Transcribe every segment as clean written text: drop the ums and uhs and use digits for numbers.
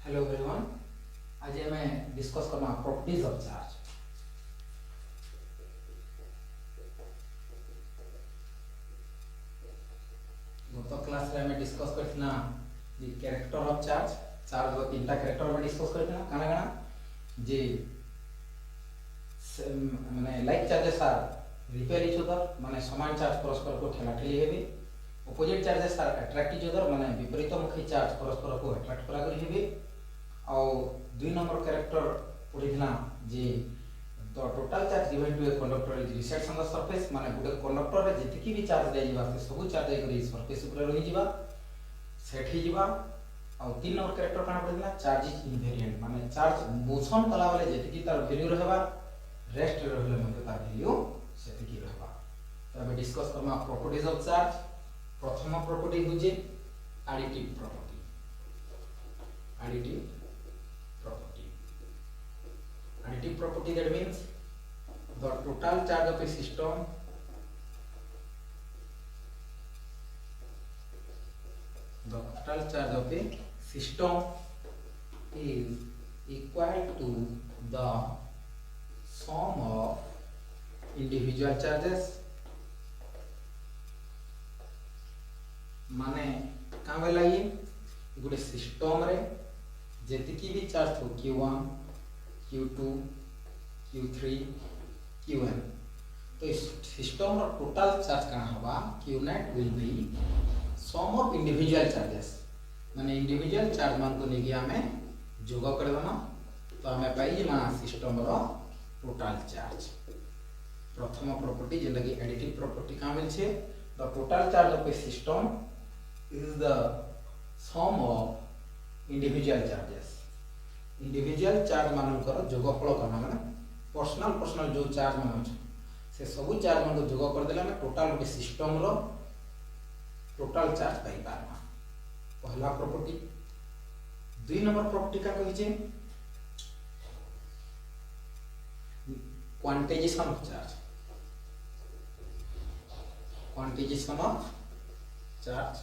Hello everyone. आज हमें discuss करना प्रॉपर्टीज ऑफ चार्ज। गत क्लास रे हमें डिस्कस करथिना the character of charge. Charge रो तीनटा कैरेक्टर में डिस्कस करथिना काना काना जे माने like charges are repel each other माने समान चार्ज परस्पर को ठेलाठेली हेबे। Opposite charges are attract each other माने विपरीतमुखी चार्ज परस्पर को अट्रैक्ट करा करी हेबे। और 2 नंबर कैरेक्टर पढ़िथिना जे the total charge given to a conductor is resides on the surface माने गुटे कंडक्टर रे जतिकी भी चार्ज दे जिबा से सब चार्ज करी सरफेस ऊपर रही जिबा सेट ही जिबा। और 3 नंबर कैरेक्टर काना पढ़िथिना चार्ज इज इनवेरिएंट माने चार्ज मोशन कला वाले जतिकी तार वैल्यू रहबा रेस्ट रहले मध्ये तार वैल्यू सेतिकी रहबा। तो अब डिस्कस करना प्रॉपर्टीज ऑफ चार्ज। प्रथम प्रॉपर्टी होजे additive property. Additive additive property that means the total charge of a system is equal to the sum of individual charges माने का बेला ये गोटे सिस्टम रे जेतिकी भी चार्ज हो Q1 Q2 Q3 Qn तो इस सिस्टम रो टोटल चार्ज का होबा Q net will be sum of individual charges माने इंडिविजुअल चार्ज मान को लेके हमें जोग कर देना तो हमें पाई मा सिस्टम रो टोटल चार्ज। प्रथम प्रॉपर्टी जेंदा की एडिटिव प्रॉपर्टी का मिल छे the total charge of a system is the sum of individual charges. Individual charge मानकर जोगफल करना माने पर्सनल जो चार्ज मान अछि से सब चार्ज मान को जोग कर देला में टोटल गोटे सिस्टम रो टोटल चार्ज पाई पारबा। पहला प्रॉपर्टी। 2 नंबर प्रॉपर्टी का कहि छै quantization of charge. Quantization of charge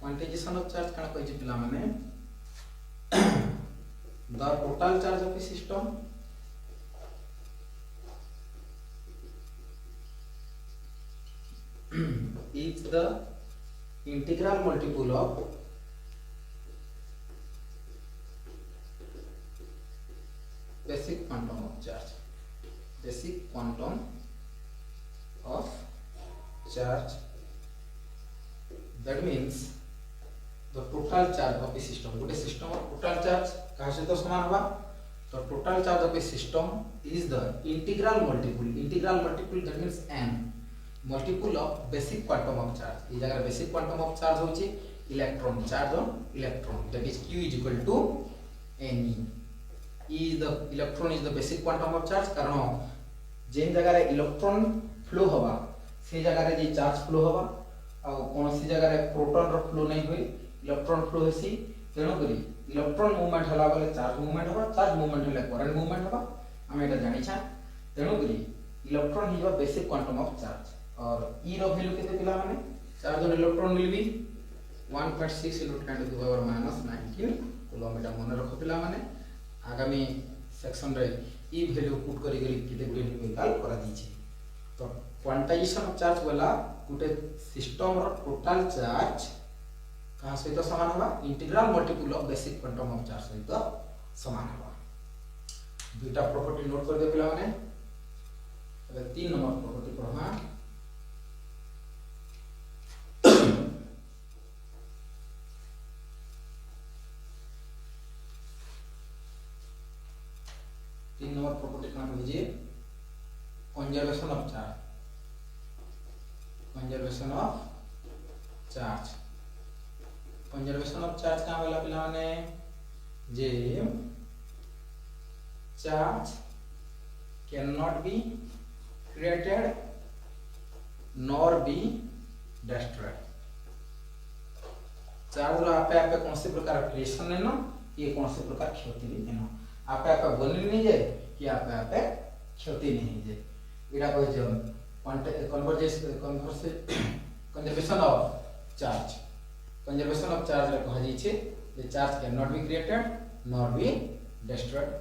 quantization of charge काना कहि छै पिला माने the total charge of a system is the integral multiple of basic quantum of charge। basic quantum of charge that means the total charge of a system गोटे system और total charge कहा से तो समान होगा तो total charge of a system is the integral multiple that means n multiple of basic quantum of charge. ई जगह बेसिक क्वांटम ऑफ चार्ज होची electron charge on electron that is q equal to ne। ई the electron is the basic quantum of charge कारण जेन जगह रे electron flow होबा से जगह रे जे चार्ज फ्लो होबा और कौन सी जगह रे प्रोटॉन रो फ्लो नहीं होई इलेक्ट्रॉन फ्लो हेसी तेनो करी इलेक्ट्रॉन मूवमेंट हला बेले चार्ज मूवमेंट होबा चार्ज मूवमेंट हले करंट मूवमेंट होबा हम एटा जानि छा। तेनो करी electron Hiba basic quantum of charge और ई रो वैल्यू केते पिला माने charge on electron will be 1.6 × 10⁻⁹ coulomb एटा मन रखो पिला माने आगामी सेक्शन रे ई वैल्यू पुट करी करी केते गुडी निकाल करा दी छी। तो क्वांटाइजेशन ऑफ चार्ज वाला गुटे सिस्टम रो टोटल चार्ज कहा सहित समान होगा integral multiple of basic quantum of charge सहित समान होगा। दुईटा प्रॉपर्टी नोट कर दे पिला माने। अब 3 नंबर प्रॉपर्टी पढ़वा। तीन नंबर प्रॉपर्टी का नाम लीजिए conservation of charge. Conservation of charge conservation of charge का वाला पिला माने जे charge can not be created nor be destroyed. Charge रो आपे आपे कौन से प्रकार क्रिएशन है ना ये कौन से प्रकार क्षति भी है ना आपे आपे बनी नहीं जाए कि आपे आपे क्षति नहीं जाए इरा कह जे conservation of charge conservation of charge रे कहा जाई छे the charge cannot be created nor be destroyed